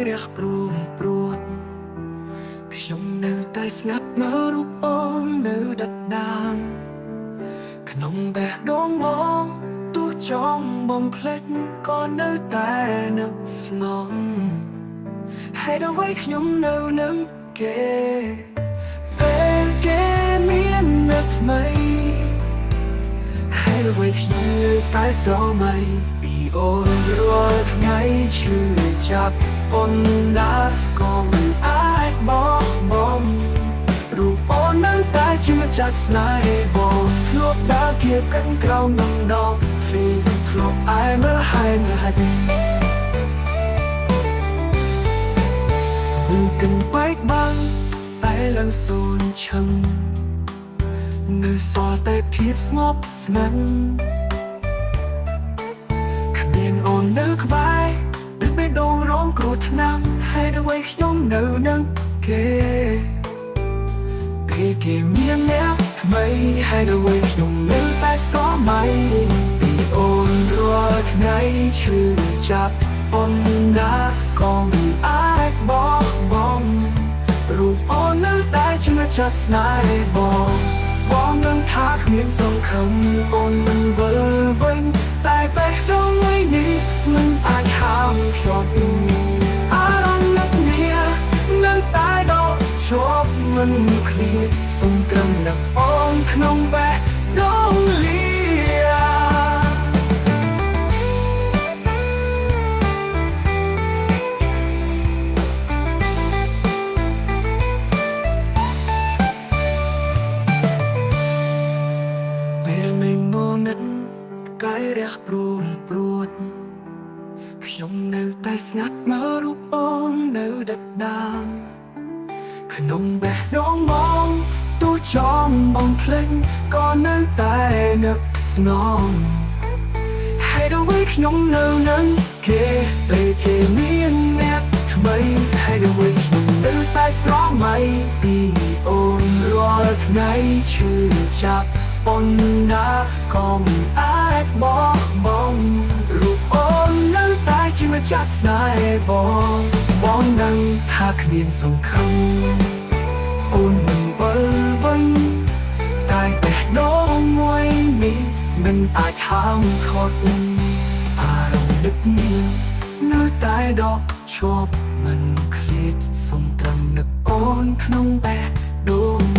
រះព្រួងព្រួតខ្ញុំនៅតែស្ងាត់មើលរូបអូននៅដដាលក្នុងបេះដូងមកទោះចង់បំភ្លេចក៏នៅតែនឹកស្នងហើយដល់ໄວខ្ញុំនៅនឹងគេពេលគេមាននៅថ្មីហើយដល់ໄວខ្ញុំនៅតែស្រមៃពីអូនរាល់ថ្ងៃឈឺចាប់អូនណាក៏មិនអាចបោះបង់រូបអូននៅតែជាម្ចាស់ស្នេហ៍បងធ្លាប់ដើរគៀបកាន់ក្រោមដំណងភ្លេងធ្លាប់អាយមើលហើយមើលហើយមិនគិនបែកបាំងតែឡើងសូនឈឹងនៅសល់តែភាពស្ងប់ស្ងាត់គ្មានអូននៅក្បែរដូចបេះដូងរងគ្រោះថ្នាំហើយដល់ໄວខ្ញុំនៅនឹងគេពេលគេមានអ្នកថ្មីហើយដល់ໄວខ្ញុំនៅតែស្រមៃពីអូនរាល់ថ្ងៃឈឺចាប់អូនណាក៏មិនអាចបោះបង់រូបអូននៅតែជាម្ចាស់ស្នេហ៍បងនឹងថាគ្មានសង្ឃឹមអូនមិនវិលវិញតែបេះដូងមួយនេះមិនអាចហាមភ្ជាប់អារម្មណ៍នឹកនានៅតែដកជាប់មិនឃ្លាតសុំត្រឹមនឹកអូនក្នុងបេះដូងលាកាយរះព្រួងព្រួតខ្ញុំនៅតែស្ងាត់មើលរូបអូននៅដដាលក្នុងបេះដូងមកទោះចង់បំភ្លេចក៏នៅតែនឹកស្នងហើយដល់ໄວខ្ញុំនៅនឹងគេពេលគេមានអ្នកថ្មីហើយដល់ໄວខ្ញុំនៅតែស្រមៃពីអូនរាល់ថ្ងៃឈឺចាប់អូនណាក៏មិនអាចបោះបង់រូបអូននៅតែជាម្ចាស់ស្នេហ៍បងនឹងថាគ្មានសង្ឃឹមអូនមិនវិលវិញតែបេះដូងមួយនេះមិនអាចហាមឃាត់អារម្មណ៍នឹកនេះនៅតែដកជាប់មិនឃ្លាតសុំត្រឹមនឹកអូនក្នុងបេះដូង